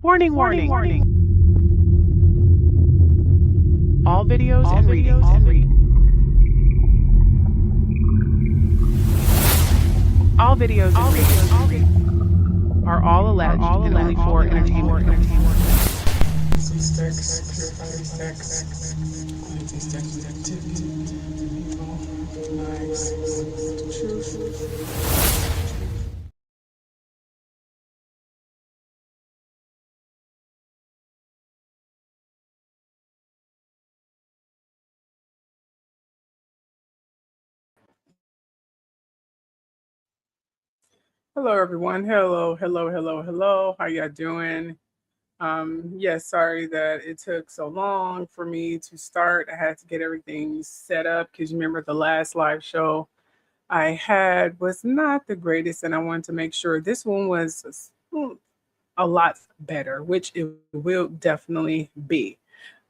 Warning, warning, warning. All videos and readings all videos and readings are all alleged and only for entertainment purposes. Sex, purify sex, anti-sex activity, people, lies, truth. Hello, everyone. Hello. How y'all doing? Yes, sorry that it took so long for me to start. I had to get everything set up because you remember the last live show I had was not the greatest, and I wanted to make sure this one was a lot better, which it will definitely be.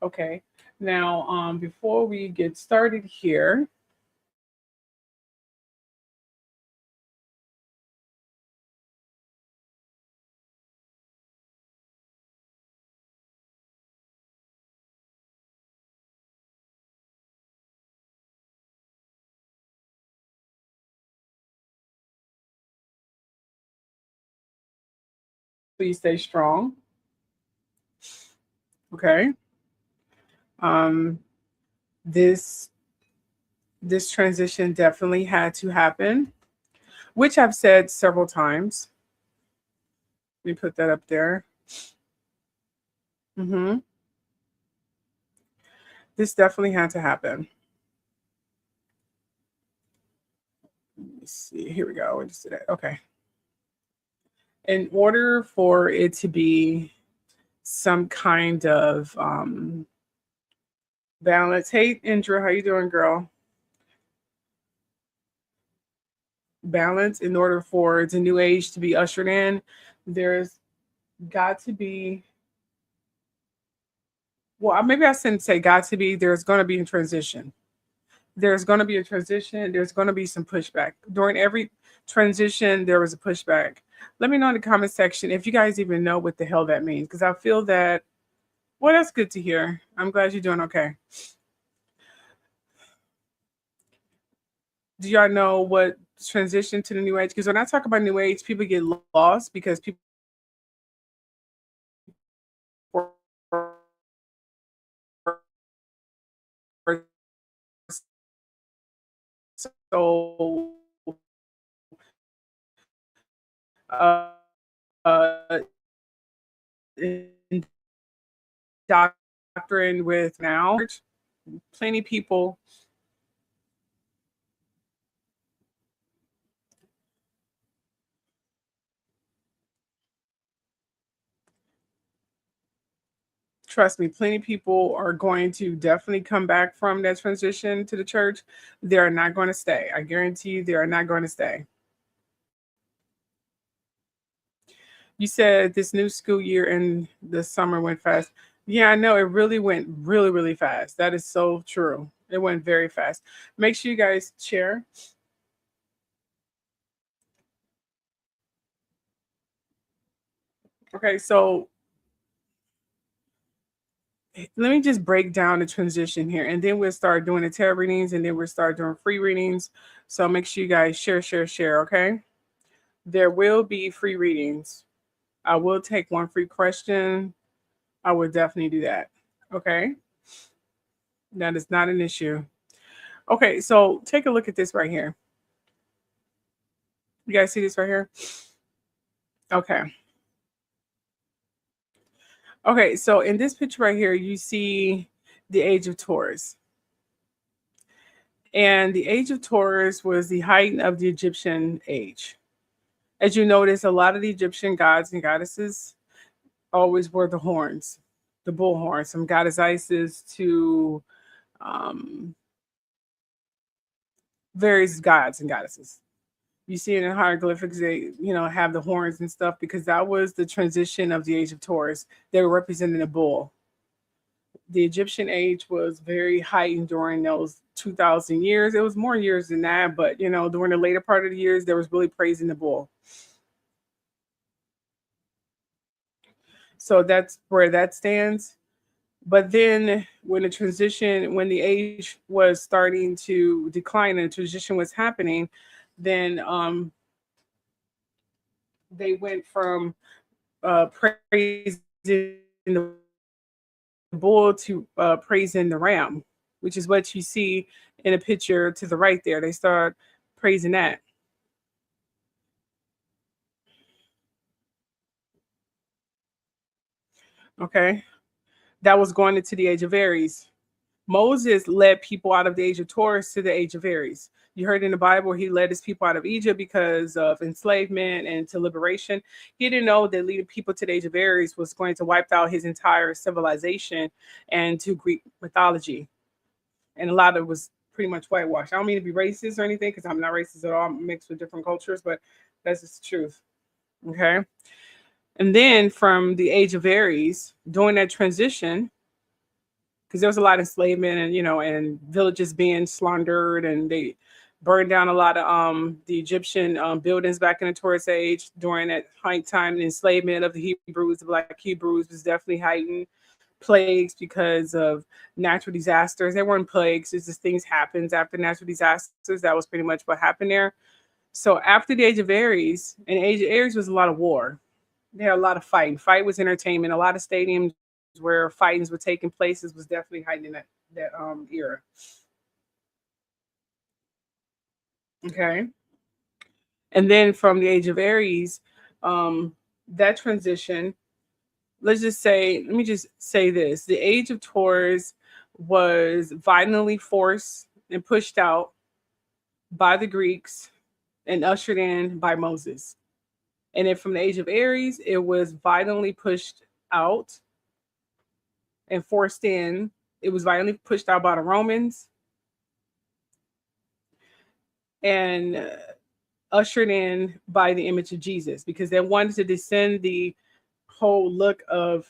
Okay. Now, before we get started here, please stay strong. Okay. Um, this this transition definitely had to happen, which I've said several times. Let me put that up there. hmm This definitely had to happen. Let me see. Here we go. We just did it. Okay. In order for it to be some kind of balance. Hey, Indra, how you doing, girl? Balance. In order for the new age to be ushered in, there's got to be. Well, maybe I shouldn't say got to be. There's going to be a transition. There's going to be a transition. There's going to be some pushback during every transition. There was a pushback. Let me know in the comment section if you guys even know what the hell that means, because I feel that. Well, that's good to hear. I'm glad you're doing okay. Do y'all know what transition to the new age? Because when I talk about new age, people get lost because people are so uh, uh, indoctrined with now. Plenty people. Trust me, plenty people are going to definitely come back from that transition to the church. They are not going to stay. I guarantee you, they are not going to stay. You said this new school year and the summer went fast. Yeah, I know it really went really fast. That is so true. It went very fast. Make sure you guys share. Okay, so let me just break down the transition here, and then we'll start doing the tarot readings, and then we'll start doing free readings. So make sure you guys share. Okay, there will be free readings. I will take one free question. I will definitely do that. Okay, that is not an issue. Okay, so take a look at this right here. You guys see this right here? Okay. Okay, so in this picture right here, you see the age of Taurus. And the age of Taurus was the height of the Egyptian age. As you notice, a lot of the Egyptian gods and goddesses always wore the horns, the bull horns, from goddess Isis to um, various gods and goddesses. You see it in hieroglyphics, they, have the horns and stuff because that was the transition of the age of Taurus. They were representing a bull. The Egyptian age was very heightened during those 2,000 years. It was more years than that, but during the later part of the years, there was really praising the bull. So that's where that stands. But then when the age was starting to decline and the transition was happening, then they went from praising the bull to praising the ram, which is what you see in a picture to the right there. They start praising that. Okay. That was going into the age of Aries. Moses led people out of the age of Taurus to the age of Aries. You heard in the Bible, he led his people out of Egypt because of enslavement and to liberation. He didn't know that leading people to the age of Aries was going to wipe out his entire civilization and to Greek mythology. And a lot of it was pretty much whitewashed. I don't mean to be racist or anything because I'm not racist at all. I'm mixed with different cultures, but that's just the truth. Okay. And then from the age of Aries, during that transition, because there was a lot of enslavement and and villages being slandered and they burned down a lot of the Egyptian buildings back in the Taurus age during that high time. The enslavement of the Hebrews, the Black Hebrews, was definitely heightened. Plagues because of natural disasters. They weren't plagues; it's just things happens after natural disasters. That was pretty much what happened there. So after the age of Aries, and the age of Aries was a lot of war. They had a lot of fighting. Fight was entertainment. A lot of stadiums where fightings were taking places was definitely heightened in that era. Okay. And then from the age of Aries, that transition, let me just say this. The age of Taurus was violently forced and pushed out by the Greeks and ushered in by Moses. And then from the age of Aries, it was violently pushed out and forced in. It was violently pushed out by the Romans and ushered in by the image of Jesus because they wanted to descend the whole look of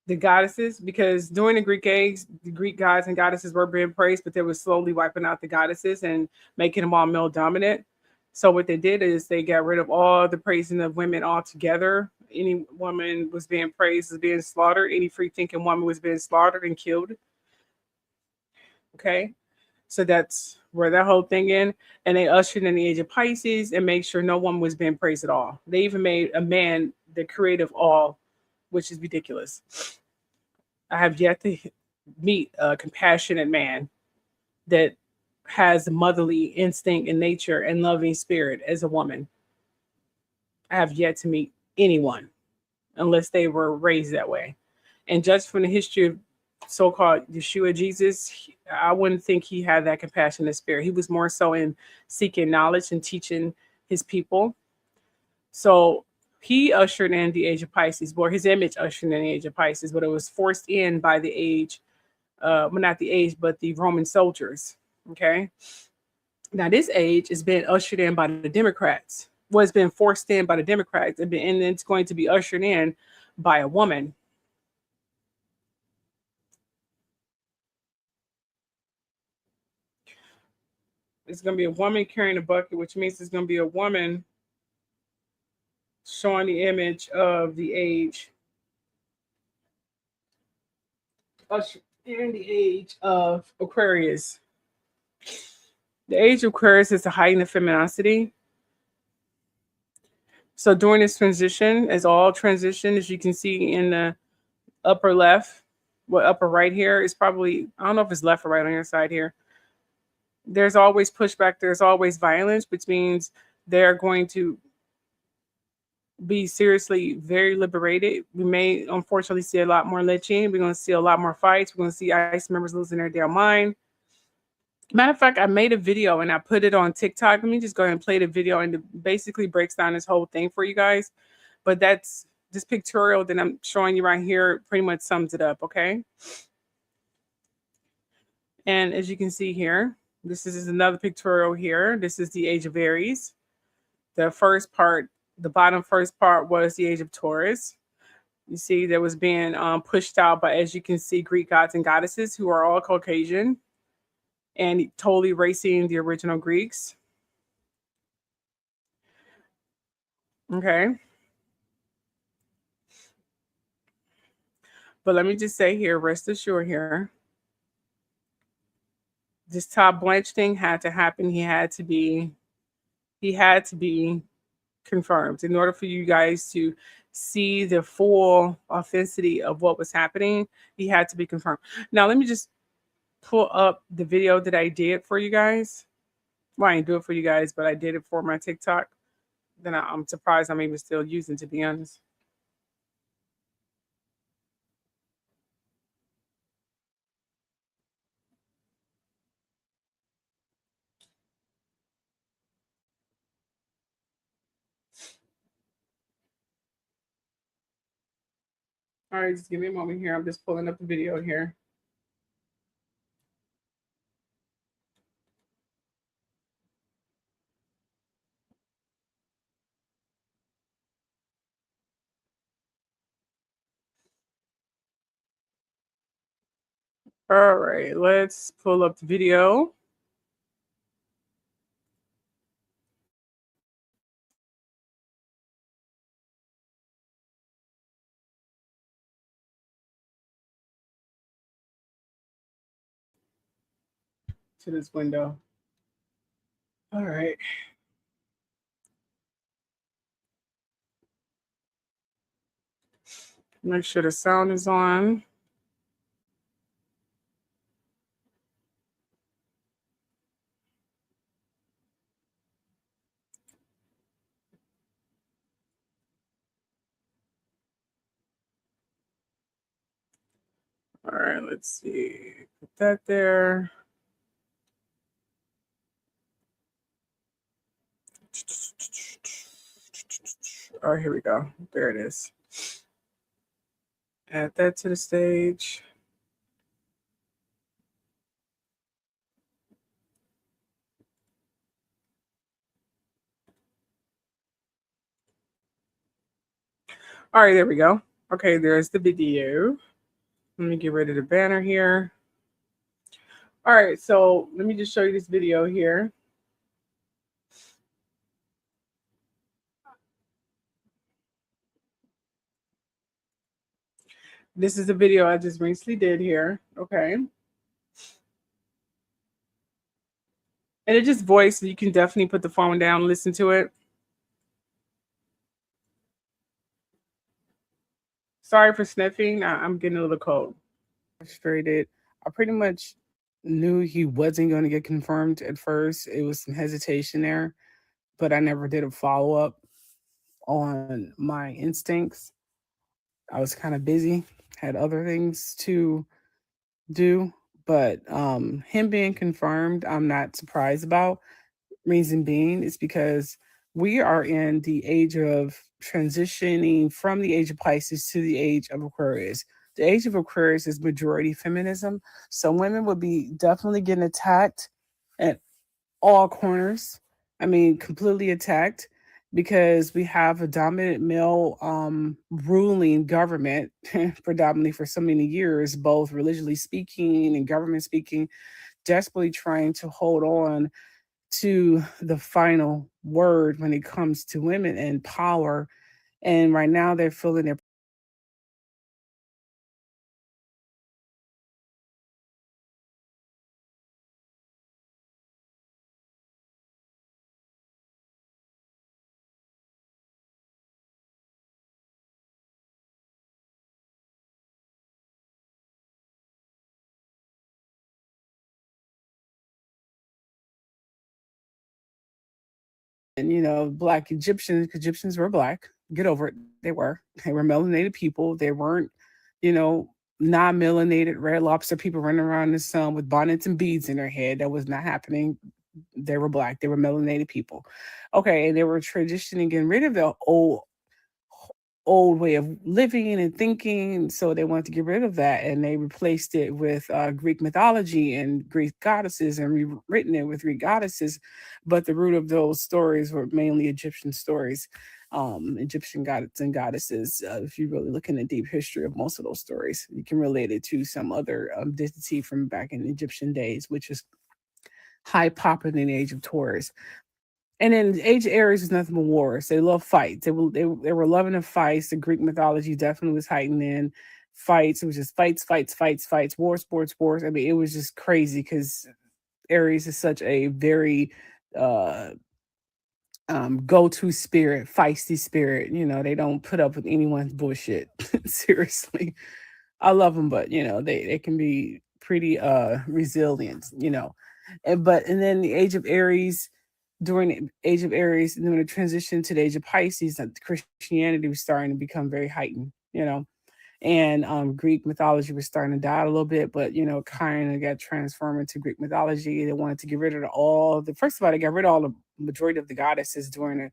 the goddesses because during the Greek age, the Greek gods and goddesses were being praised, but they were slowly wiping out the goddesses and making them all male dominant. So what they did is they got rid of all the praising of women altogether. Any woman was being praised as being slaughtered. Any free thinking woman was being slaughtered and killed. Okay. So that's where that whole thing in. And they ushered in the age of Pisces and made sure no one was being praised at all. They even made a man the creator of all, which is ridiculous. I have yet to meet a compassionate man that has motherly instinct and nature and loving spirit as a woman. I have yet to meet anyone unless they were raised that way. And just from the history of so-called Yeshua Jesus, I wouldn't think he had that compassionate spirit. He was more so in seeking knowledge and teaching his people. So he ushered in the age of Pisces, or his image ushered in the age of Pisces, but it was forced in by the age, well, not the age, but the Roman soldiers. Okay. Now this age is being ushered in by the Democrats. Well, it's been forced in by the Democrats, and it's going to be ushered in by a woman. It's going to be a woman carrying a bucket, which means it's going to be a woman showing the image of the age, in the age of Aquarius. The age of Aquarius is the height of femininity. So during this transition, as all transition, as you can see in the upper left, well, upper right here is probably, I don't know if it's left or right on your side here. There's always pushback, there's always violence, which means they're going to be seriously very liberated. We may unfortunately see a lot more lynching. We're going to see a lot more fights. We're going to see ICE members losing their damn mind. Matter of fact, I made a video and I put it on TikTok. Let me just go ahead and play the video, and it basically breaks down this whole thing for you guys. But that's this pictorial that I'm showing you right here pretty much sums it up, okay? And as you can see here, this is another pictorial here. This is the age of Aries. The first part, the bottom first part was the age of Taurus. You see, that was being pushed out by, as you can see, Greek gods and goddesses who are all Caucasian and totally erasing the original Greeks. Okay. But let me just say here, rest assured here, this Todd Blanche thing had to happen. He had to be confirmed in order for you guys to see the full authenticity of what was happening. He had to be confirmed. Now let me just pull up the video that I did for you guys. Well, I didn't do it for you guys, but I did it for my TikTok. Then I'm surprised I'm even still using, to be honest. All right, just give me a moment here. I'm just pulling up the video here. All right, let's pull up the video. To this window. All right. Make sure the sound is on. All right, let's see. Put that there. Oh, here we go. There it is. Add that to the stage. All right, there we go. Okay, there's the video. Let me get rid of the banner here. All right, so let me just show you this video here. This is the video I just recently did here. Okay. And it just voice, so you can definitely put the phone down and listen to it. Sorry for sniffing. I'm getting a little cold. Frustrated. I pretty much knew he wasn't going to get confirmed at first. It was some hesitation there, but I never did a follow up on my instincts. I was kind of busy, had other things to do, but him being confirmed, I'm not surprised about. Reason being is because we are in the age of transitioning from the age of Pisces to the age of Aquarius. The age of Aquarius is majority feminism. So women would be definitely getting attacked at all corners. I mean, completely attacked because we have a dominant male ruling government predominantly for so many years, both religiously speaking and government speaking, desperately trying to hold on to the final word when it comes to women and power. And right now they're feeling their and black Egyptians were black. Get over it. They were melanated people. They weren't you know non-melanated red lobster people running around in the sun with bonnets and beads in their head. That was not happening. They were black. They were melanated people. Okay, and they were transitioning, getting rid of the old way of living and thinking. So they wanted to get rid of that, and they replaced it with Greek mythology and Greek goddesses, and rewritten it with Greek goddesses. But the root of those stories were mainly Egyptian stories, Egyptian gods and goddesses. If you really look in the deep history of most of those stories, you can relate it to some other deity from back in Egyptian days, which is high popular in the age of Taurus. And then the age of Aries is nothing but wars. They love fights. They were loving the fights. The Greek mythology definitely was heightened in. fights. It was just fights, fights, fights, fights, war, sports, wars. I mean, it was just crazy because Aries is such a very uh go-to spirit, feisty spirit. They don't put up with anyone's bullshit. Seriously. I love them, but they can be pretty resilient, and then the age of Aries, during the age of Aries, and then the transition to the age of Pisces, that Christianity was starting to become very heightened. And Greek mythology was starting to die a little bit, but kind of got transformed into Greek mythology. They wanted to get rid of all the first of all, they got rid of all the majority of the goddesses during the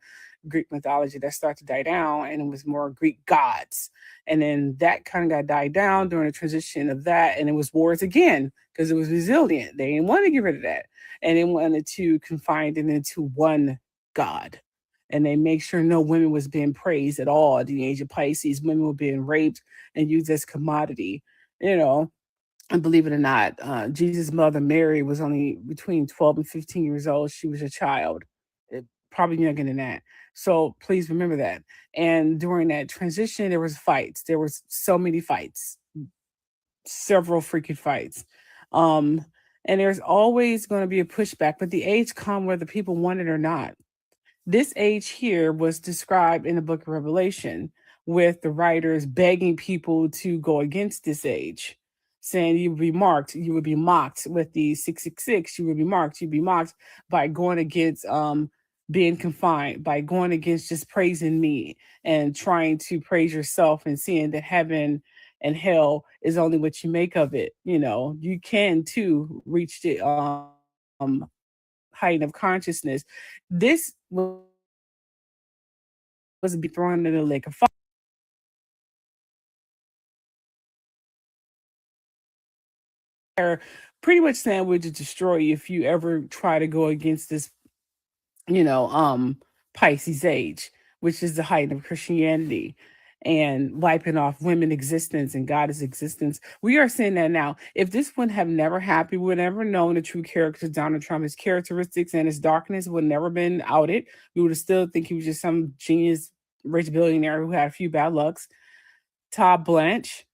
Greek mythology that started to die down, and it was more Greek gods. And then that kind of got died down during the transition of that, and it was wars again because it was resilient. They didn't want to get rid of that, and they wanted to confine it into one god, and they make sure no women was being praised at all. At the age of Pisces, women were being raped and used as commodity. You know, and believe it or not, Jesus' mother Mary was only between 12 and 15 years old. She was a child, probably younger than that. So please remember that. And during that transition, there was fights. There was so many fights, several freaking fights. Um, and there's always going to be a pushback, but the age come whether people want it or not. This age here was described in the book of Revelation, with the writers begging people to go against this age, saying you would be marked, you would be mocked with the 666, you would be marked, you'd be mocked by going against being confined, by going against just praising me and trying to praise yourself and seeing that heaven and hell is only what you make of it. You can too reach the height of consciousness. This was be thrown into the lake of fire, pretty much saying would just destroy you if you ever try to go against this, Pisces age, which is the height of Christianity, and wiping off women existence and God's existence. We are seeing that now. If this would have never happened, we would never known the true character of Donald Trump, his characteristics and his darkness would never been outed. We would have still think he was just some genius rich billionaire who had a few bad lucks. Todd Blanche,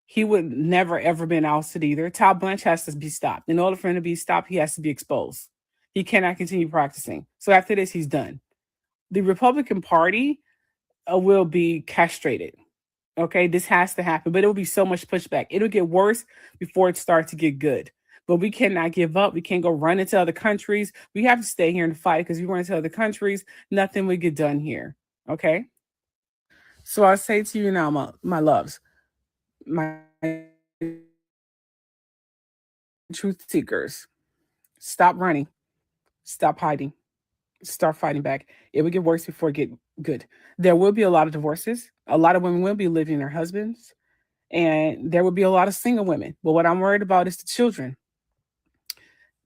he would never ever been ousted either. Todd Blanche has to be stopped. In order for him to be stopped, he has to be exposed. He cannot continue practicing. So after this, he's done. The Republican Party will be castrated. Okay, this has to happen, but it will be so much pushback. It'll get worse before it starts to get good. But we cannot give up. We can't go run into other countries. We have to stay here and fight, because if we run into other countries, nothing will get done here. Okay. So I say to you now, my loves, my truth seekers, stop running, stop hiding, start fighting back. It will get worse before it get good. There will be a lot of divorces. A lot of women will be leaving their husbands, and there will be a lot of single women. But what I'm worried about is the children,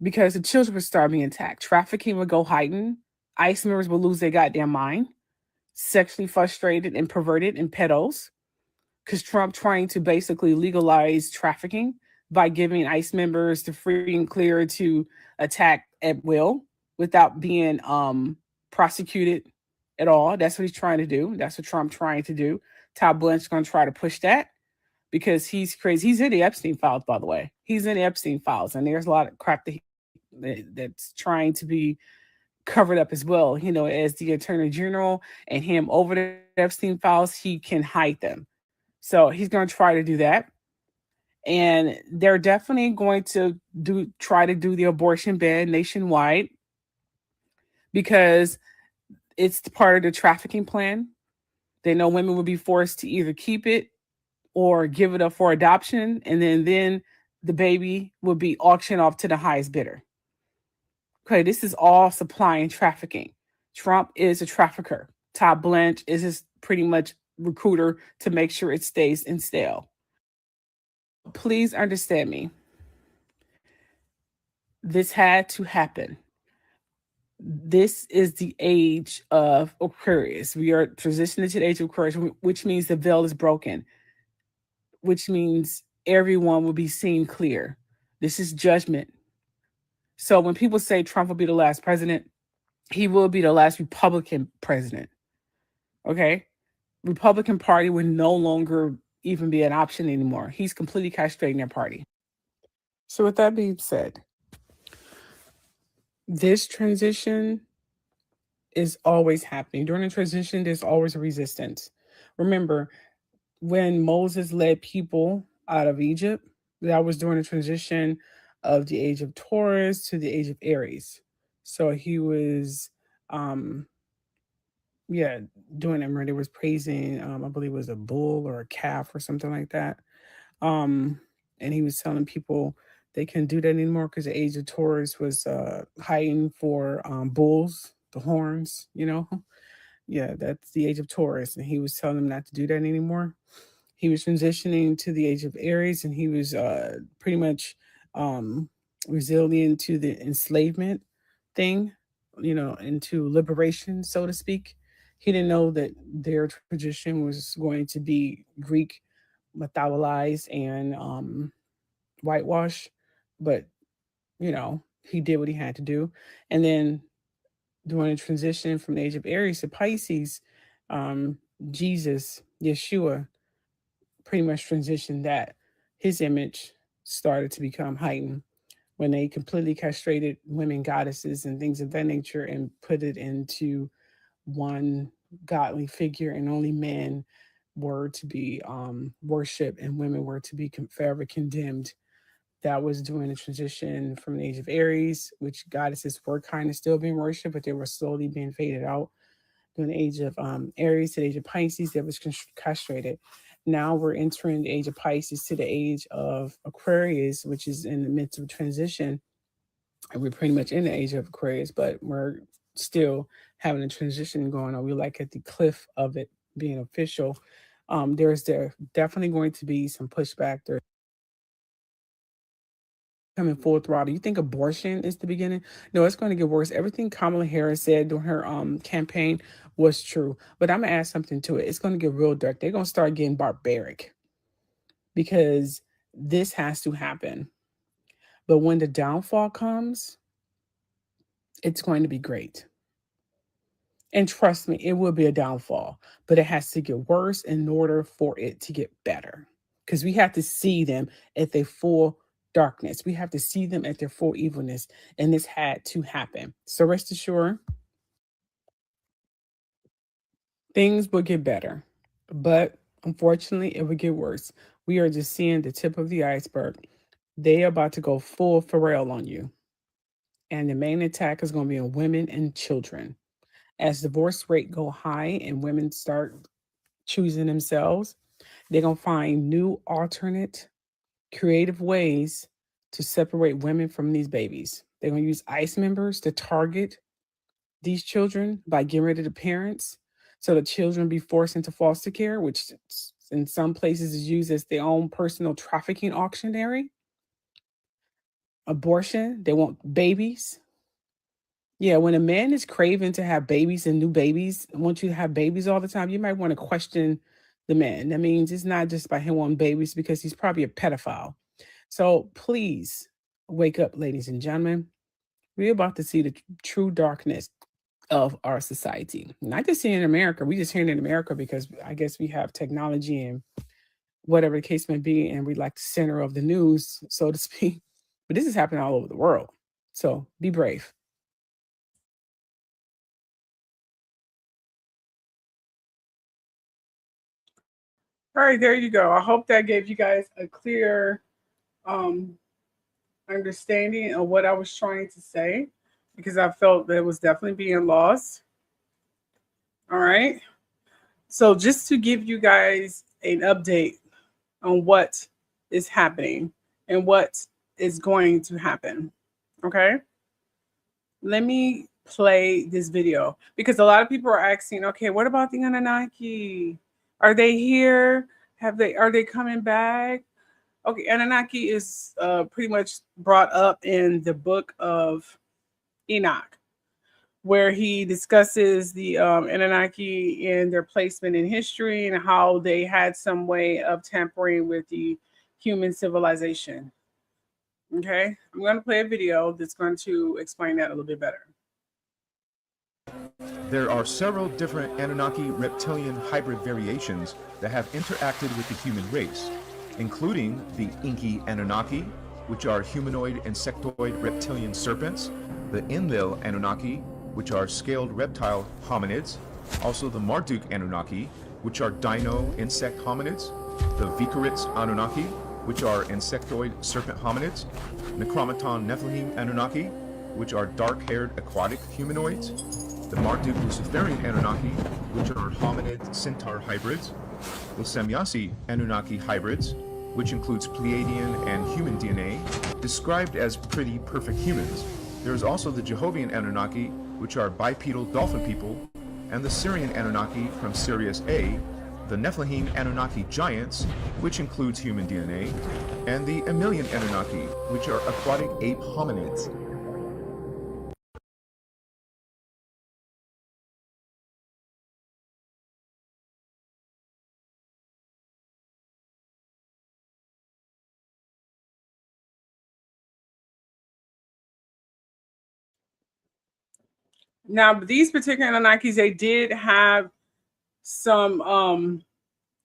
because the children will start being attacked. Trafficking will go heightened. ICE members will lose their goddamn mind, sexually frustrated and perverted and pedos, because Trump trying to basically legalize trafficking by giving ICE members the free and clear to attack at will without being prosecuted at all. That's what he's trying to do. That's what Trump trying to do. Todd Blanche is going to try to push that because he's crazy. He's in the Epstein files, by the way. He's in the Epstein files, and there's a lot of crap that's trying to be covered up as well. As the Attorney General and him over the Epstein files, he can hide them. So he's going to try to do that. And they're definitely going to try to do the abortion ban nationwide, because it's part of the trafficking plan. They know women will be forced to either keep it or give it up for adoption, and then the baby will be auctioned off to the highest bidder. Okay, this is all supply and trafficking. Trump is a trafficker. Todd Blanche is his pretty much recruiter to make sure it stays in stale. Please understand me. This had to happen. This is the age of Aquarius. We are transitioning to the age of Aquarius, which means the veil is broken, which means everyone will be seen clear. This is judgment. So when people say Trump will be the last president, he will be the last Republican president. Okay? Republican Party will no longer even be an option anymore. He's completely castrating their party. So with that being said, this transition is always happening. During the transition, there's always a resistance. Remember, when Moses led people out of Egypt, that was during the transition of the age of Taurus to the age of Aries. So he was, um, yeah, doing it where they was praising, I believe it was a bull or a calf or something like that. Um, and he was telling people they couldn't do that anymore because the age of Taurus was hiding for bulls, the horns, you know. Yeah, that's the age of Taurus, and he was telling them not to do that anymore. He was transitioning to the age of Aries, and he was pretty much um, resilient to the enslavement thing, you know, into liberation, so to speak. He didn't know that their tradition was going to be Greek mythologized and whitewash, but you know, he did what he had to do. And then during the transition from the age of Aries to Pisces, um, Jesus, Yeshua, pretty much transitioned that. His image started to become heightened when they completely castrated women goddesses and things of that nature and put it into one godly figure, and only men were to be worshipped and women were to be forever condemned. That was during the transition from the age of Aries, which goddesses were kind of still being worshipped, but they were slowly being faded out. During the age of Aries to the age of Pisces, that was castrated. Now we're entering the age of Pisces to the age of Aquarius, which is in the midst of transition. And we're pretty much in the age of Aquarius, but we're still having a transition going on. We're like at the cliff of it being official. There definitely going to be some pushback. There's coming full throttle. You think abortion is the beginning? No, it's going to get worse. Everything Kamala Harris said during her campaign was true. But I'm gonna add something to it. It's going to get real dark. They're going to start getting barbaric because this has to happen. But when the downfall comes, it's going to be great. And trust me, it will be a downfall, but it has to get worse in order for it to get better. Because we have to see them at their full darkness. We have to see them at their full evilness. And this had to happen. So rest assured, things will get better. But unfortunately, it will get worse. We are just seeing the tip of the iceberg. They are about to go full Pharrell on you. And the main attack is going to be on women and children. As divorce rate go high and women start choosing themselves, they're going to find new alternate creative ways to separate women from these babies. They're going to use ICE members to target these children by getting rid of the parents so the children be forced into foster care, which in some places is used as their own personal trafficking auctionery. Abortion, they want babies. Yeah, when a man is craving to have babies and new babies, want you to have babies all the time, you might want to question the man. That means it's not just by him wanting babies because he's probably a pedophile. So please wake up, ladies and gentlemen. We're about to see the true darkness of our society. Not just here in America. We just here in America because I guess we have technology and whatever the case may be, and we like the center of the news, so to speak. But this is happening all over the world. So be brave. All right, there you go. I hope that gave you guys a clear um, understanding of what I was trying to say because I felt that it was definitely being lost. All right. So, just to give you guys an update on what is happening and what is going to happen. Okay. Let me play this video because a lot of people are asking, okay, what about the Anunnaki? Are they here? Are they coming back? Okay, Anunnaki is pretty much brought up in the book of Enoch, where he discusses the Anunnaki and their placement in history and how they had some way of tampering with the human civilization. Okay, I'm going to play a video that's going to explain that a little bit better. There are several different Anunnaki reptilian hybrid variations that have interacted with the human race, including the Inky Anunnaki, which are humanoid insectoid reptilian serpents, the Enlil Anunnaki, which are scaled reptile hominids, also the Marduk Anunnaki, which are dino insect hominids, the Vikarits Anunnaki, which are insectoid serpent hominids, Necromaton Nephilim Anunnaki, which are dark-haired aquatic humanoids, the Marduk Luciferian Anunnaki, which are hominid centaur hybrids, the Semyasi Anunnaki hybrids, which includes Pleiadian and human DNA, described as pretty perfect humans. There is also the Jehovian Anunnaki, which are bipedal dolphin people, and the Syrian Anunnaki from Sirius A, the Nephilim Anunnaki giants, which includes human DNA, and the Emilian Anunnaki, which are aquatic ape hominids. Now, these particular Anunnakis, they did have some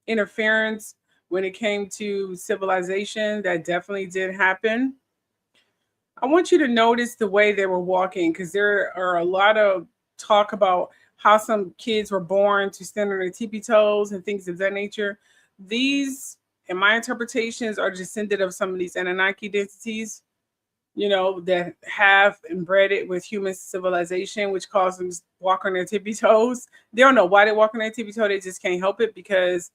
interference when it came to civilization. That definitely did happen. I want you to notice the way they were walking, because there are a lot of talk about how some kids were born to stand on their tippy toes and things of that nature. These, in my interpretations, are descended of some of these Anunnaki entities, that have inbred it with human civilization, which causes them to walk on their tippy toes. They don't know why they walk on their tippy toe. They just can't help it, because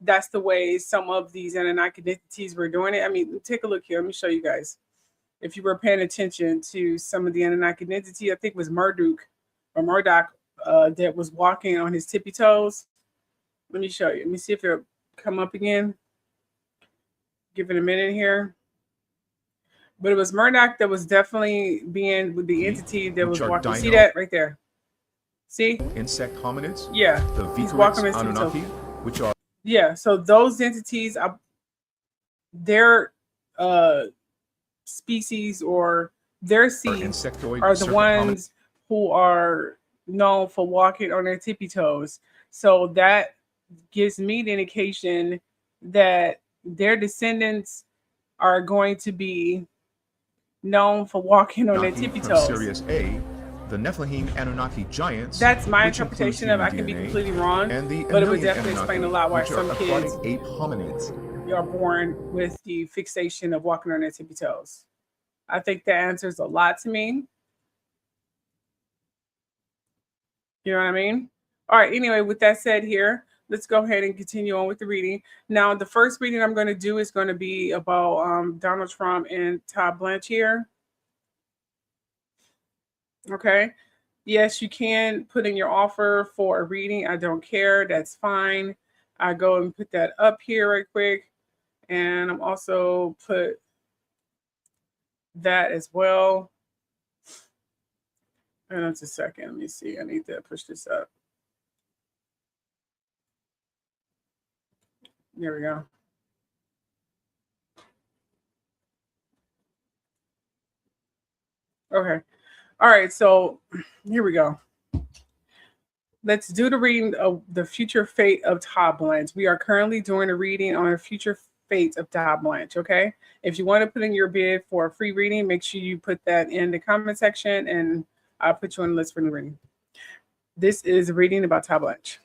that's the way some of these Anunnaki entities were doing it. I mean, take a look here. Let me show you guys. If you were paying attention to some of the Anunnaki entity, I think it was Marduk or Murdoch that was walking on his tippy toes. Let me show you. Let me see if it'll come up again. Give it a minute here. But it was Murdoch that was definitely being with the entity that was walking. See that right there? See? Insect hominids? Yeah. The He's walking Vikarits on his tippy Anunnaki, toes. which are... Yeah, so those entities, their species or their seeds are the ones who are known for walking on their tippy toes. So that gives me the indication that their descendants are going to be known for walking on their tippy toes. Sirius A, the Nephilim Anunnaki giants. That's my interpretation of it. I can be completely wrong, and the but it would definitely explain a lot why some kids ape hominids are born with the fixation of walking on their tippy toes. I think that answers a lot to me. You know what I mean? All right, anyway, with that said here, let's go ahead and continue on with the reading. Now, the first reading I'm going to do is going to be about Donald Trump and Todd Blanche here. Okay. Yes, you can put in your offer for a reading. I don't care. That's fine. I go and put that up here right quick. And I'm also put that as well. And that's a second. Let me see. I need to push this up. There we go. Okay. All right. So here we go. Let's do the reading of the future fate of Todd Blanche. We are currently doing a reading on the future fate of Todd Blanche. Okay. If you want to put in your bid for a free reading, make sure you put that in the comment section and I'll put you on the list for the reading. This is a reading about Todd Blanche.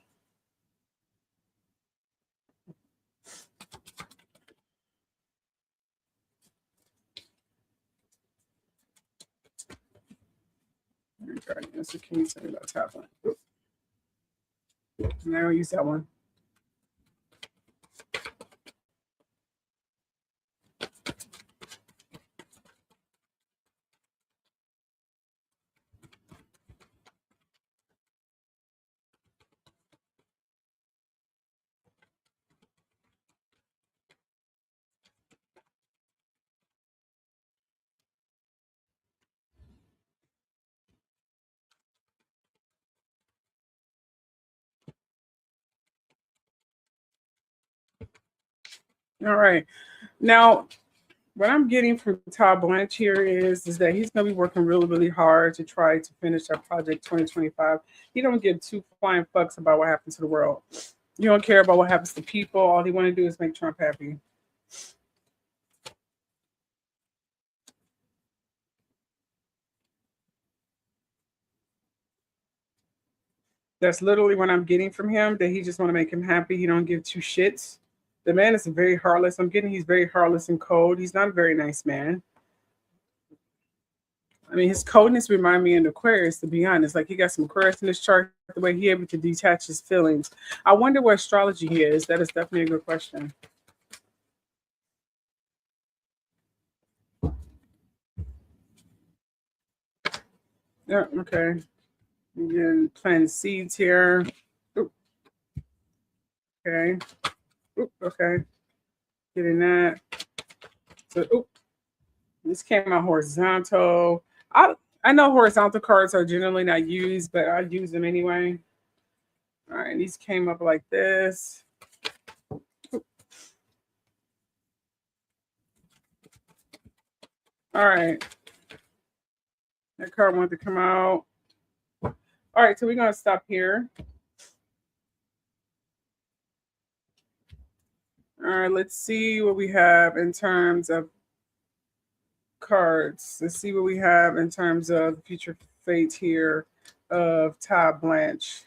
So can you tell me about Todd Blanche? And I will use that one. All right. Now, what I'm getting from Todd Blanche here is that he's going to be working really, really hard to try to finish that project 2025. He don't give two flying fucks about what happens to the world. You don't care about what happens to people. All he want to do is make Trump happy. That's literally what I'm getting from him, that he just want to make him happy. He don't give two shits. The man is very heartless. I'm getting he's very heartless and cold. He's not a very nice man. I mean, his coldness remind me of Aquarius, to be honest. Like, he got some Aquarius in his chart, the way he able to detach his feelings. I wonder what astrology he is. That is definitely a good question. Yeah, okay. Again, planting seeds here. Oop. Okay. Oop, okay. Getting that. So, oop. This came out horizontal. I know horizontal cards are generally not used, but I use them anyway. All right, these came up like this. All right. That card wanted to come out. All right, so we're going to stop here. All right, let's see what we have in terms of cards. Let's see what we have in terms of future fate here of Todd Blanche.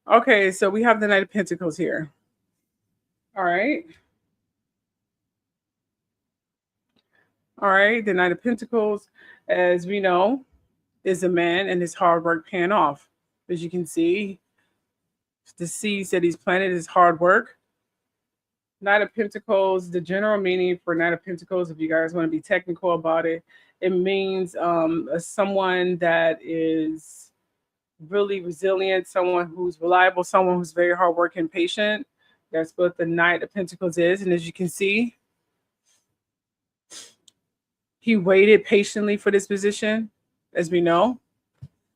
Okay, so we have the Knight of Pentacles here. All right. All right, the Knight of Pentacles, as we know, is a man and his hard work paying off. As you can see, the seeds that he's planted is hard work. Knight of Pentacles, the general meaning for Knight of Pentacles, if you guys want to be technical about it, it means someone that is really resilient, someone who's reliable, someone who's very hardworking, patient. That's what the Knight of Pentacles is. And as you can see, he waited patiently for this position, as we know,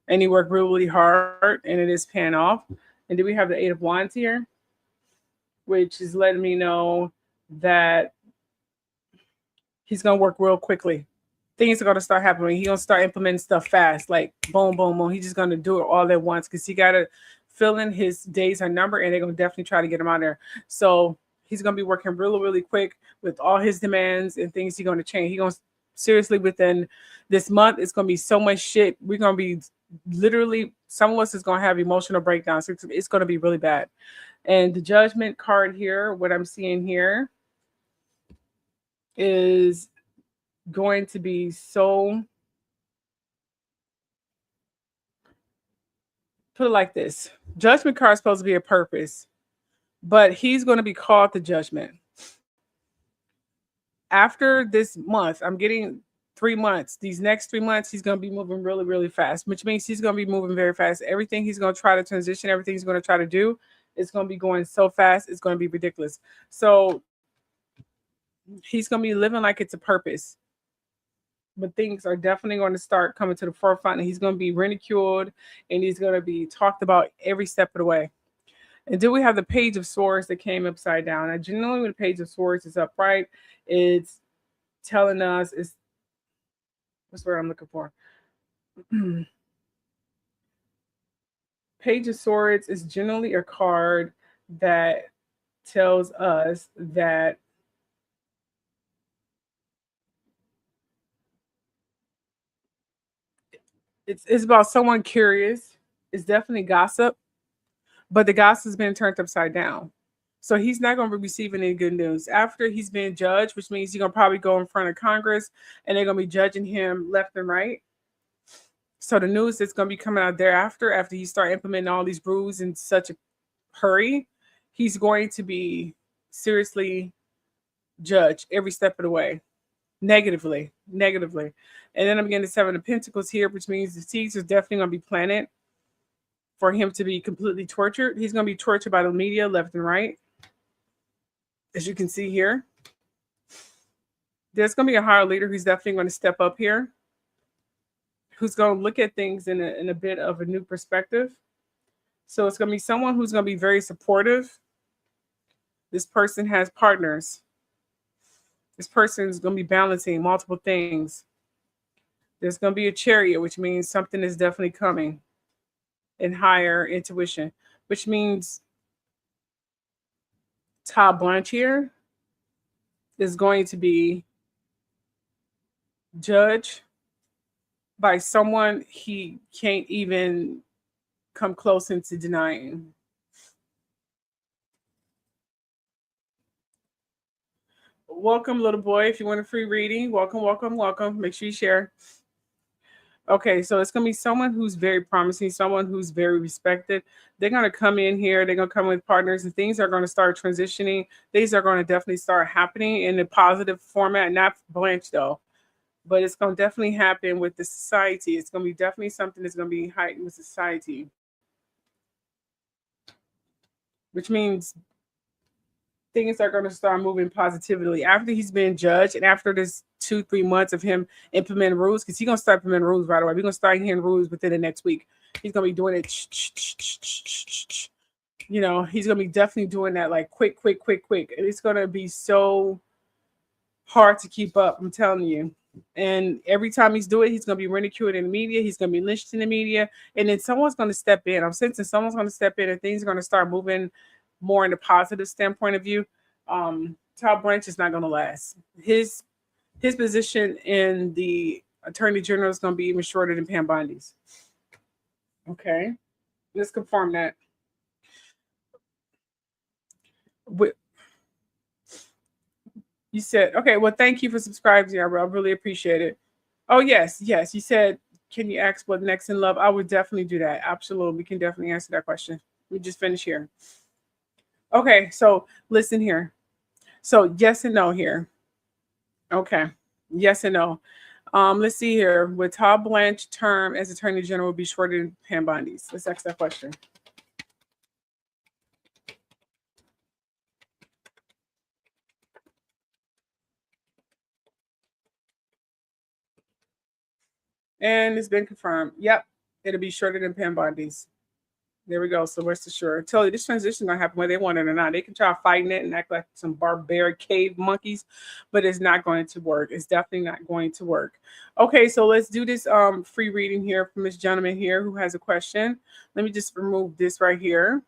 and he worked really hard, and it is paying off. And then we have the Eight of Wands here, which is letting me know that he's going to work real quickly. Things are going to start happening. He's going to start implementing stuff fast, like boom, boom, boom. He's just going to do it all at once because he got to fill in his days are numbered, and they're going to definitely try to get him out there. So he's going to be working really, really quick with all his demands and things he's going to change. He's going to seriously within this month, it's going to be so much shit. We're going to be literally, some of us is going to have emotional breakdowns. It's going to be really bad. And the Judgment card here, what I'm seeing here is going to be so, put it like this. Judgment card is supposed to be a purpose, but he's going to be called to judgment. After this month, I'm getting 3 months. These next 3 months, he's going to be moving really, really fast, which means he's going to be moving very fast. Everything he's going to try to transition, everything he's going to try to do, is going to be going so fast, it's going to be ridiculous. So he's going to be living like it's a purpose. But things are definitely going to start coming to the forefront, and he's going to be ridiculed, and he's going to be talked about every step of the way. And then we have the Page of Swords that came upside down. Now, generally, when the Page of Swords is upright, it's telling us, what's the word I'm looking for? Page of Swords is generally a card that tells us that it's about someone curious. It's definitely gossip, but the gossip's been turned upside down. So he's not going to be receiving any good news. After he's been judged, which means he's going to probably go in front of Congress, and they're going to be judging him left and right. So the news that's going to be coming out thereafter, after he start implementing all these rules in such a hurry, he's going to be seriously judged every step of the way. Negatively. And then I'm getting the Seven of Pentacles here, which means the seeds are definitely going to be planted for him to be completely tortured. He's going to be tortured by the media left and right. As you can see here, there's going to be a higher leader who's definitely going to step up here, who's going to look at things in a bit of a new perspective. So it's going to be someone who's going to be very supportive. This person has partners. This person is going to be balancing multiple things. There's going to be a chariot, which means something is definitely coming in higher intuition, which means Todd Blanche here is going to be judged by someone he can't even come close into denying. Welcome, little boy. If you want a free reading, welcome, welcome, welcome. Make sure you share. Okay, so it's going to be someone who's very promising, someone who's very respected. They're going to come in here. They're going to come with partners, and things are going to start transitioning. Things are going to definitely start happening in a positive format. Not Blanche, though, but it's going to definitely happen with the society. It's going to be definitely something that's going to be heightened with society, which means things are going to start moving positively after he's been judged and after this 2-3 months of him implementing rules, because he's going to start implementing rules right away. We're going to start hearing rules within the next week. He's going to be doing it. You know, he's going to be definitely doing that like quick. And it's going to be so hard to keep up, I'm telling you. And every time he's doing it, he's going to be ridiculed in the media. He's going to be lynched in the media. And then someone's going to step in. I'm sensing someone's going to step in and things are going to start moving more in a positive standpoint of view. Todd Blanche is not going to last. His position in the Attorney General is going to be even shorter than Pam Bondi's. Okay, let's confirm that. You said, okay, well, thank you for subscribing. I really appreciate it. Oh, yes. You said, can you ask what next in love? I would definitely do that. Absolutely. We can definitely answer that question. We just finished here. Okay, so listen here. So yes and no here. Okay, yes and no. Let's see here. Would Todd Blanche term as Attorney General be shorter than Pam Bondi's? Let's ask that question. And it's been confirmed. Yep, it'll be shorter than Pam Bondi's. There we go. So rest assured. I tell you, this transition is going to happen whether they want it or not. They can try fighting it and act like some barbaric cave monkeys, but it's not going to work. It's definitely not going to work. Okay, so let's do this free reading here from this gentleman here who has a question. Let me just remove this right here.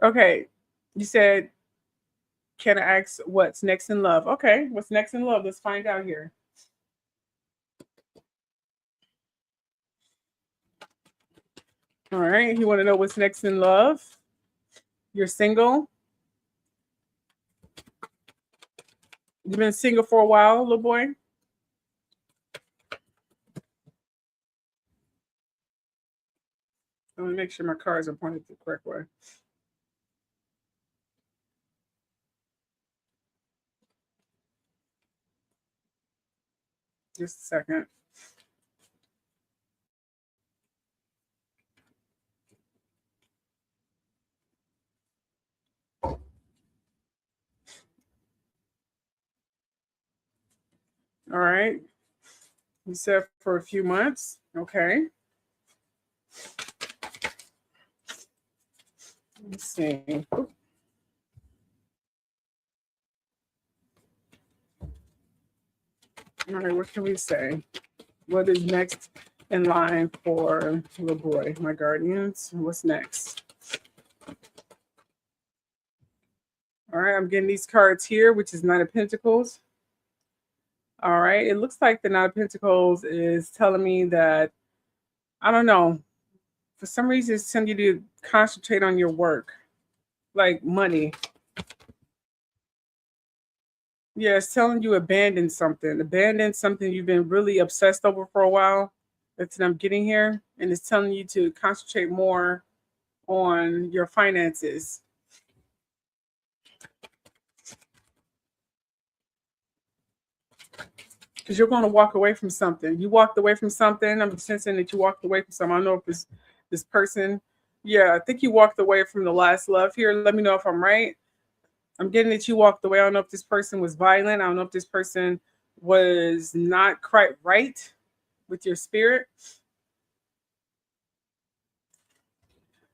Okay, you said, can I ask what's next in love? Okay, what's next in love? Let's find out here. All right, you want to know what's next in love? You're single? You've been single for a while, little boy? Let me make sure my cards are pointed the correct way. Just a second. All right. You said for a few months. Okay. Let's see. All right, what can we say? What is next in line for little boy, my guardians? What's next? All right, I'm getting these cards here, which is Nine of Pentacles. All right, it looks like the Nine of Pentacles is telling me that, I don't know, for some reason it's telling you to concentrate on your work, like money. Yeah, it's telling you abandon something you've been really obsessed over for a while. That's what I'm getting here. And it's telling you to concentrate more on your finances. Because you're going to walk away from something. You walked away from something. I'm sensing that you walked away from something. I don't know if it's this person. Yeah, I think you walked away from the last love here. Let me know if I'm right. I'm getting that you walked away. I don't know if this person was violent. I don't know if this person was not quite right with your spirit.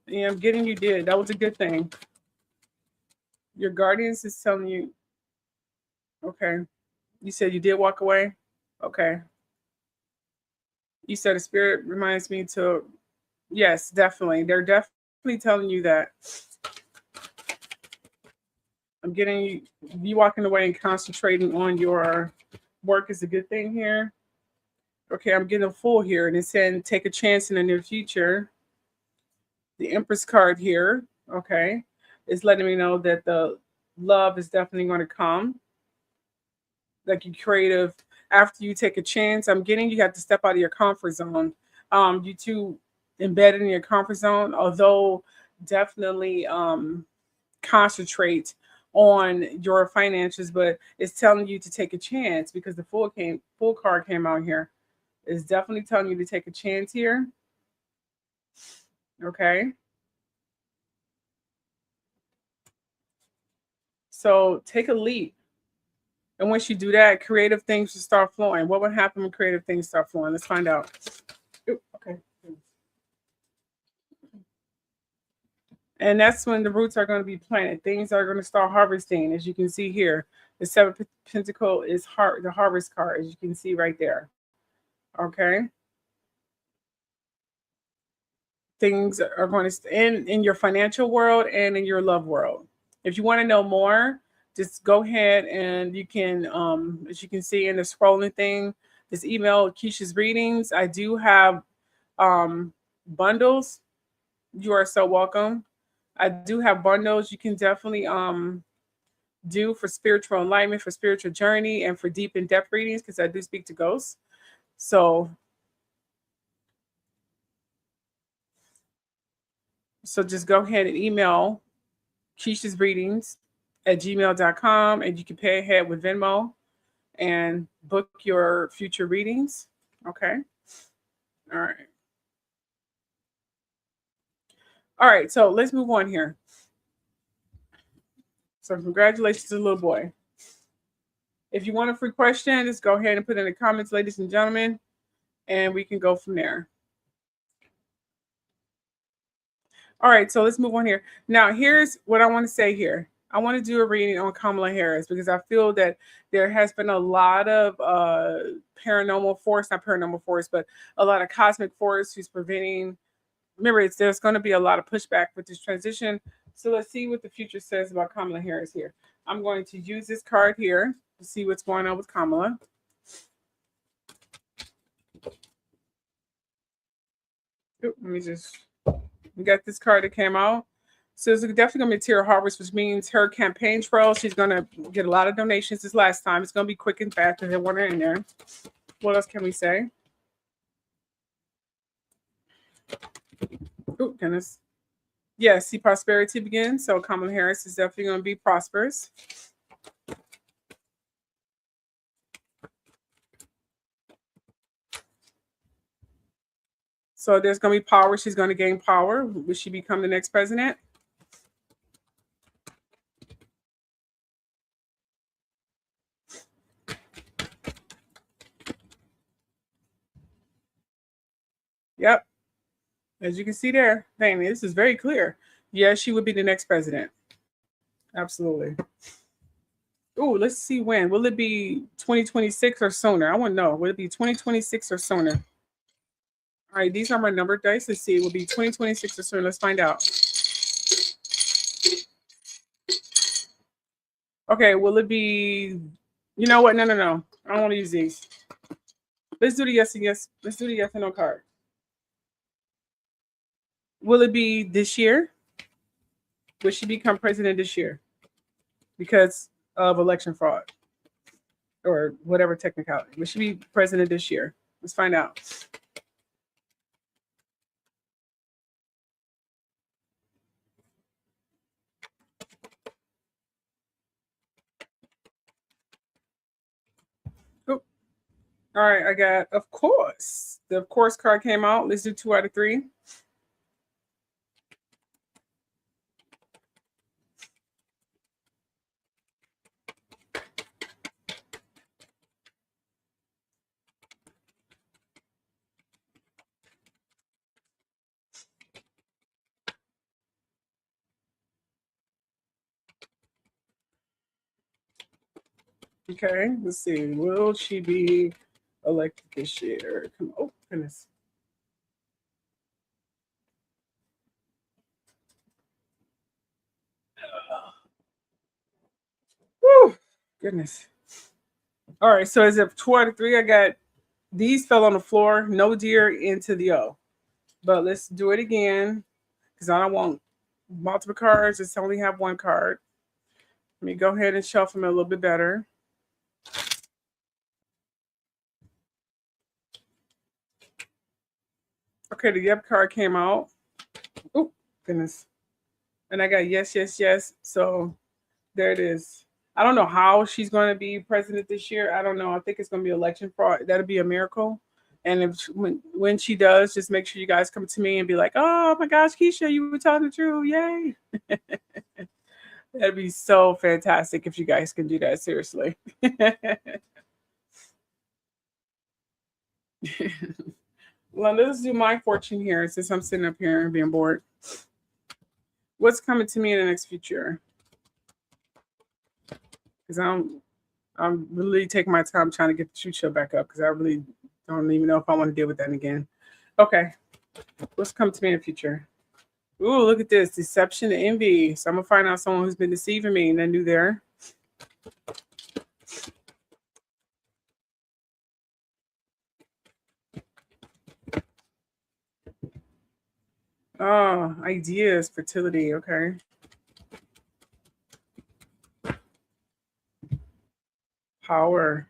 Yeah, I'm getting you did. That was a good thing. Your guardians is telling you, okay. You said you did walk away? Okay. You said the spirit reminds me to, yes, definitely. They're definitely telling you that. I'm getting you walking away and concentrating on your work is a good thing here. Okay, I'm getting a full here, and it's saying take a chance in the near future. The Empress card here, okay, is letting me know that the love is definitely going to come. Like you creative after you take a chance. I'm getting you have to step out of your comfort zone. You too embedded in your comfort zone, although definitely concentrate on your finances, but it's telling you to take a chance because the full card came out here. It's definitely telling you to take a chance here. Okay. So take a leap. And once you do that, creative things will start flowing. What would happen when creative things start flowing? Let's find out. Ooh, okay. And that's when the roots are going to be planted. Things are going to start harvesting, as you can see here. The seventh pentacle is the harvest card, as you can see right there. Okay. Things are going to in your financial world and in your love world. If you want to know more, just go ahead and you can, as you can see in the scrolling thing, this email Keisha's readings. I do have bundles. You are so welcome. I do have bundles. You can definitely do for spiritual enlightenment, for spiritual journey, and for deep in-depth readings because I do speak to ghosts. So just go ahead and email Keisha's readings at gmail.com and you can pay ahead with Venmo and book your future readings. Okay. All right. All right. So let's move on here. So congratulations to the little boy. If you want a free question, just go ahead and put it in the comments, ladies and gentlemen, and we can go from there. All right, so let's move on here. Now, here's what I want to say here. I want to do a reading on Kamala Harris because I feel that there has been a lot of paranormal force, not paranormal force, but a lot of cosmic force who's preventing. Remember, there's going to be a lot of pushback with this transition. So let's see what the future says about Kamala Harris here. I'm going to use this card here to see what's going on with Kamala. Let me just, we got this card that came out. So it's definitely going to be Tierra Harvest, which means her campaign trail. She's going to get a lot of donations this last time. It's going to be quick and fast because they want her in there. What else can we say? Oh, goodness. Yes, see prosperity begin. So Kamala Harris is definitely going to be prosperous. So there's going to be power. She's going to gain power. Will she become the next president? Yep. As you can see there, dang, this is very clear. Yes, she would be the next president. Absolutely. Oh, let's see when. Will it be 2026 or sooner? I want to know. Will it be 2026 or sooner? All right, these are my numbered dice. Let's see. It will be 2026 or sooner. Let's find out. Okay, will it be? You know what? No. I don't want to use these. Let's do the yes and yes. Let's do the yes and no card. Will it be this year? Will she become president this year because of election fraud or whatever technicality? Will she be president this year? Let's find out. Oh, all right, I got of course. The of course card came out. Let's do 2 out of 3. Okay, let's see. Will she be elected this year? Come on. Oh, goodness. Woo, goodness. All right, so as of 23, I got these fell on the floor, no deer into the O. But let's do it again because I don't want multiple cards. Just only have one card. Let me go ahead and shuffle them a little bit better. Okay, the yep card came out. Oh, goodness. And I got yes, yes, yes. So there it is. I don't know how she's going to be president this year. I don't know. I think it's going to be election fraud. That'll be a miracle. And if when she does, just make sure you guys come to me and be like, "Oh my gosh, Keisha, you were telling the truth! Yay!" That'd be so fantastic if you guys can do that. Seriously. Well, let's do my fortune here since I'm sitting up here and being bored. What's coming to me in the next future? Because I'm really taking my time trying to get the shoot show back up because I really don't even know if I want to deal with that again. Okay. What's coming to me in the future? Ooh, look at this. Deception and envy. So I'm going to find out someone who's been deceiving me and then do there. Oh, ideas, fertility. Okay. Power.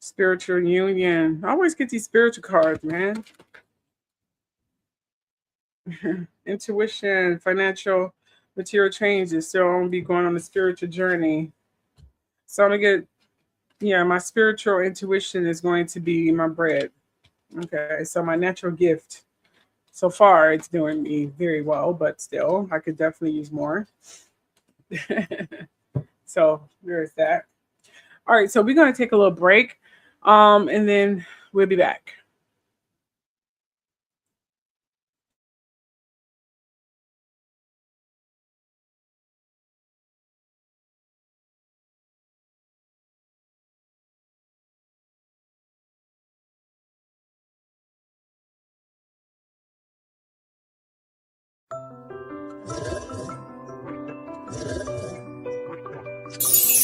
Spiritual union. I always get these spiritual cards, man. Intuition, financial, material changes. So I'm gonna be going on a spiritual journey. So I'm gonna get, yeah, my spiritual intuition is going to be my bread. Okay, so my natural gift. So far, it's doing me very well, but still, I could definitely use more. So there's that. All right, so we're gonna take a little break, and then we'll be back.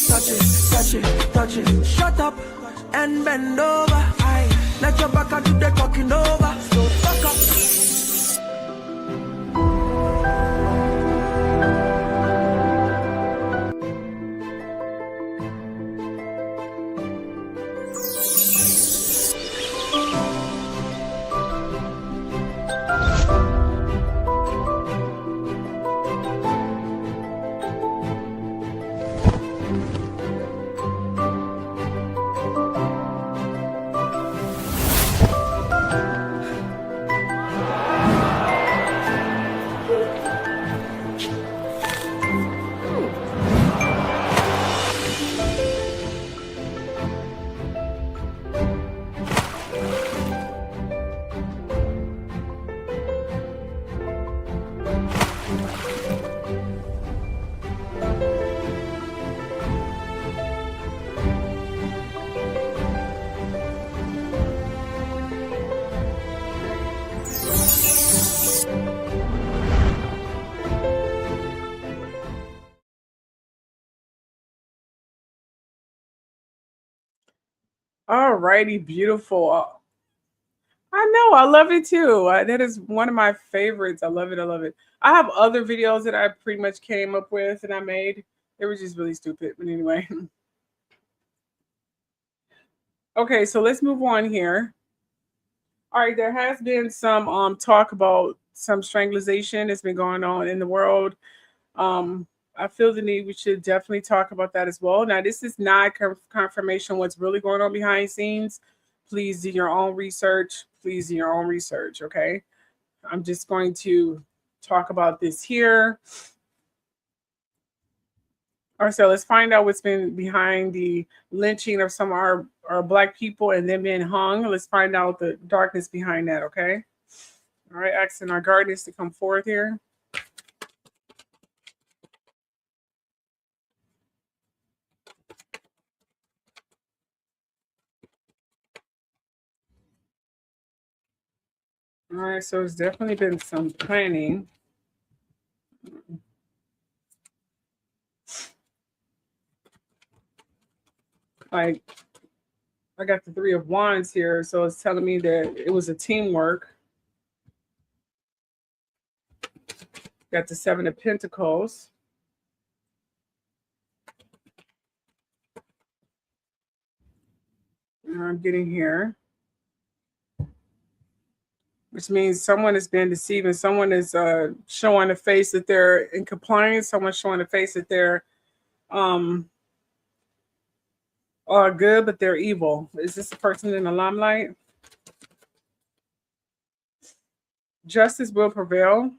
Touch it, touch it, touch it. Shut up and bend over. Aye. Let your back do the talking over. So fuck up. All righty, beautiful. I know, I love it too. That is one of my favorites. I love it. I love it. I have other videos that I pretty much came up with and I made. They were just really stupid, but anyway. Okay, so let's move on here. All right, there has been some talk about some strangulation that's been going on in the world. Um, I feel the need we should definitely talk about that as well. Now, this is not confirmation what's really going on behind the scenes. Please do your own research. Please do your own research. Okay, I'm just going to talk about this here. All right, so let's find out what's been behind the lynching of some of our Black people and them being hung. Let's find out the darkness behind that, okay? All right, asking our guardians to come forth here. right, so it's definitely been some planning. Like, I got the Three of Wands here, so it's telling me that it was a teamwork. Got the Seven of Pentacles. I'm getting here, which means someone has been deceiving. Someone is showing the face that they're in compliance. Someone's showing the face that they're are good, but they're evil. Is this a person in the limelight? Justice will prevail.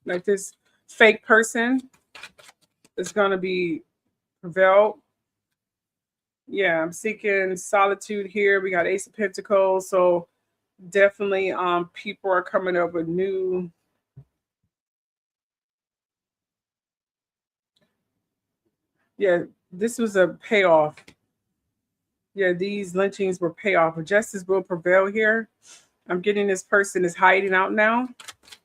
Like, this fake person is going to be prevailed. Yeah, I'm seeking solitude here. We got Ace of Pentacles. So definitely people are coming up with new. Yeah, this was a payoff. Yeah, these lynchings were payoff. Justice will prevail here. I'm getting this person is hiding out now.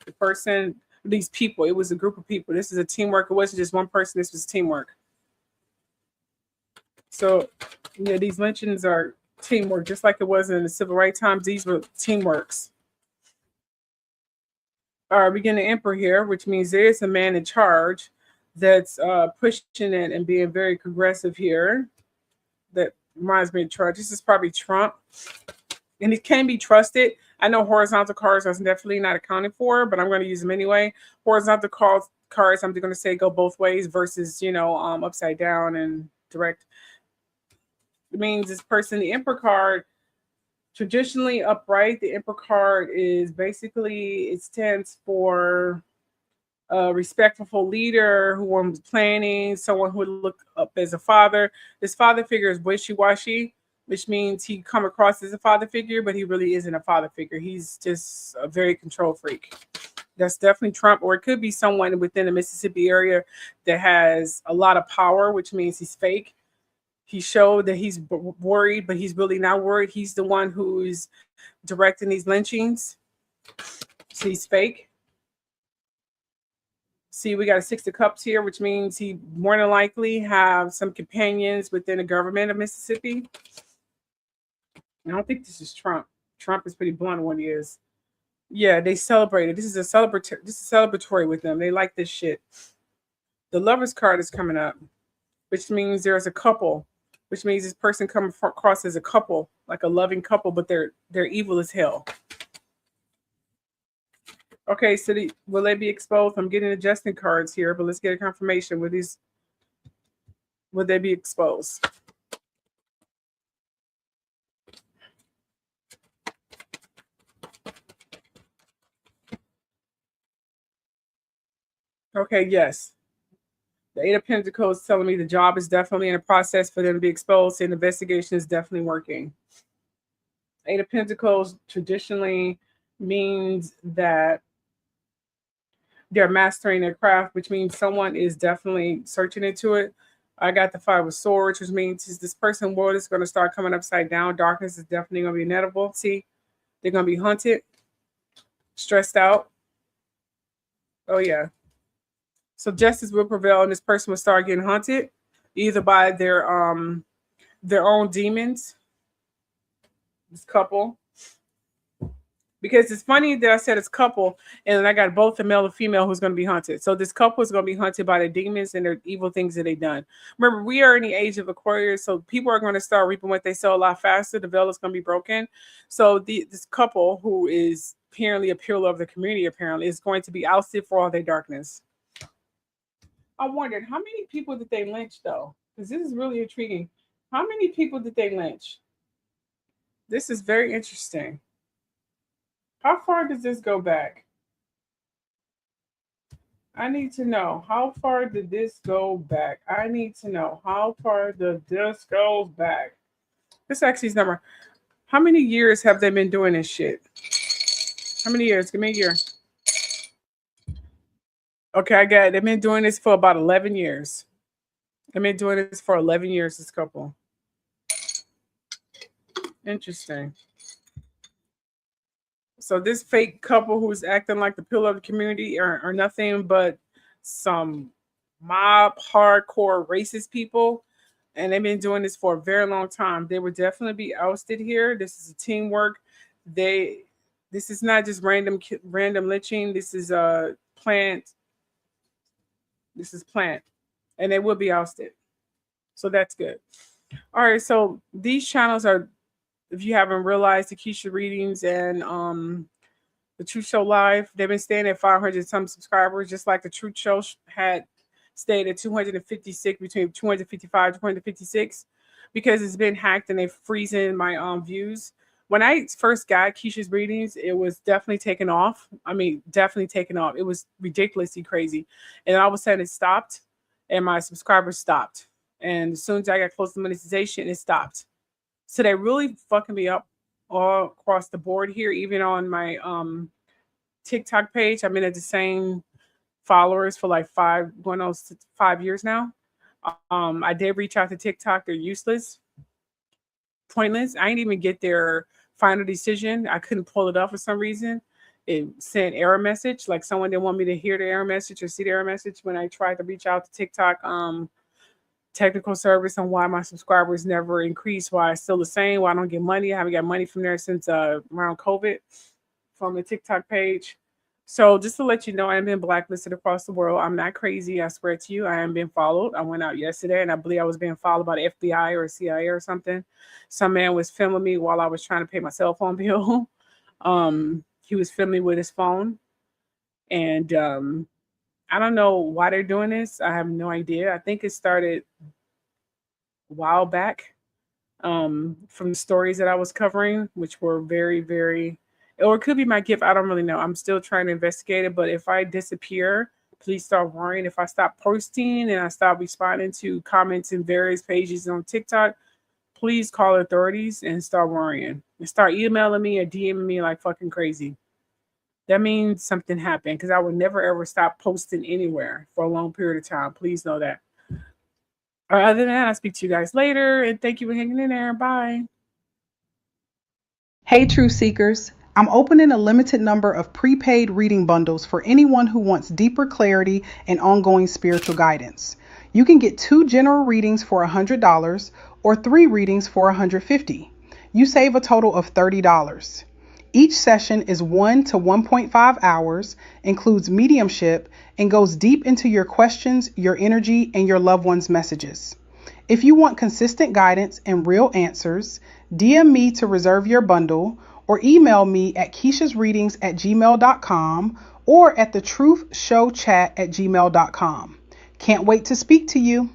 The person, these people, it was a group of people. This is a teamwork. It wasn't just one person. This was teamwork. So, yeah, these lynchings are teamwork, just like it was in the civil rights times. These were teamworks. All right, we get an emperor here, which means there is a man in charge that's pushing it and being very progressive here. That reminds me of Trump. This is probably Trump. And it can be trusted. I know horizontal cards are definitely not accounted for, but I'm going to use them anyway. Horizontal cards, I'm going to say go both ways versus, upside down and direct. It means this person, the Emperor card, traditionally upright. The Emperor card is basically, it stands for a respectful leader who was planning, someone who would look up as a father. This father figure is wishy-washy, which means he come across as a father figure, but he really isn't a father figure. He's just a very control freak. That's definitely Trump, or it could be someone within the Mississippi area that has a lot of power, which means he's fake. He showed that he's worried, but he's really not worried. He's the one who's directing these lynchings. So he's fake. See, we got a Six of Cups here, which means he more than likely have some companions within the government of Mississippi. I don't think this is Trump. Trump is pretty blunt on what he is. Yeah, they celebrated. This is celebratory with them. They like this shit. The Lover's card is coming up, which means there's a couple, which means this person coming across as a couple, like a loving couple, but they're evil as hell. Okay, so will they be exposed? I'm getting adjusting cards here, but let's get a confirmation. Will they be exposed? Okay, yes. The Eight of Pentacles is telling me the job is definitely in a process for them to be exposed, and the investigation is definitely working. Eight of Pentacles traditionally means that they're mastering their craft, which means someone is definitely searching into it. I got the Five of Swords, which means this person world is going to start coming upside down. Darkness is definitely going to be inevitable. See, they're going to be hunted, stressed out. Oh, yeah. So justice will prevail, and this person will start getting hunted, either by their own demons. This couple, because it's funny that I said it's couple, and then I got both the male and female who's going to be hunted. So this couple is going to be hunted by the demons and their evil things that they've done. Remember, we are in the age of Aquarius, so people are going to start reaping what they sow a lot faster. The veil is going to be broken. So this couple, who is apparently a pillar of the community, apparently is going to be ousted for all their darkness. I wondered, how many people did they lynch, though? Because this is really intriguing. How many people did they lynch? This is very interesting. How far does this go back? I need to know. How far did this go back? I need to know. How far did this go back? This actually is number. How many years have they been doing this shit? How many years? Give me a year. Okay, I got it. They've been doing this for about 11 years. They've been doing this for 11 years, this couple. Interesting. So this fake couple who's acting like the pillar of the community are nothing but some mob, hardcore, racist people. And they've been doing this for a very long time. They would definitely be ousted here. This is a teamwork. This is not just random lynching. This is a plant. This is plant. And they will be ousted. So that's good. All right. So these channels are, if you haven't realized, the Keisha Readings and the Truth Show Live, they've been staying at 500 some subscribers, just like the Truth Show had stayed at 256, between 255 to 256, because it's been hacked and they're freezing my views. When I first got Keisha's Readings, it was definitely taken off. I mean, definitely taken off. It was ridiculously crazy. And all of a sudden it stopped and my subscribers stopped. And as soon as I got close to monetization, it stopped. So they really fucking me up all across the board here, even on my TikTok page. I've been at the same followers for like 5 years now. I did reach out to TikTok. They're useless, pointless. I didn't even get their final decision. I couldn't pull it up for some reason. It sent error message, like someone didn't want me to hear the error message or see the error message when I tried to reach out to TikTok technical service on why my subscribers never increased, why it's still the same, why I don't get money. I haven't got money from there since around COVID from the TikTok page. So just to let you know, I am being blacklisted across the world. I'm not crazy. I swear to you, I am being followed. I went out yesterday and I believe I was being followed by the FBI or CIA or something. Some man was filming me while I was trying to pay my cell phone bill. He was filming with his phone. And I don't know why they're doing this. I have no idea. I think it started a while back from the stories that I was covering, which were very, very, or it could be my gift. I don't really know. I'm still trying to investigate it. But if I disappear, please start worrying. If I stop posting and I stop responding to comments in various pages on TikTok, please call authorities and start worrying. And start emailing me or DMing me like fucking crazy. That means something happened, because I would never ever stop posting anywhere for a long period of time. Please know that. Other than that, I'll speak to you guys later. And thank you for hanging in there. Bye. Hey, Truth Seekers. I'm opening a limited number of prepaid reading bundles for anyone who wants deeper clarity and ongoing spiritual guidance. You can get 2 general readings for $100 or 3 readings for $150. You save a total of $30. Each session is 1 to 1.5 hours, includes mediumship, and goes deep into your questions, your energy, and your loved one's messages. If you want consistent guidance and real answers, DM me to reserve your bundle or email me at kishasreadings@gmail.com or at thetruthshowchat@gmail.com. Can't wait to speak to you.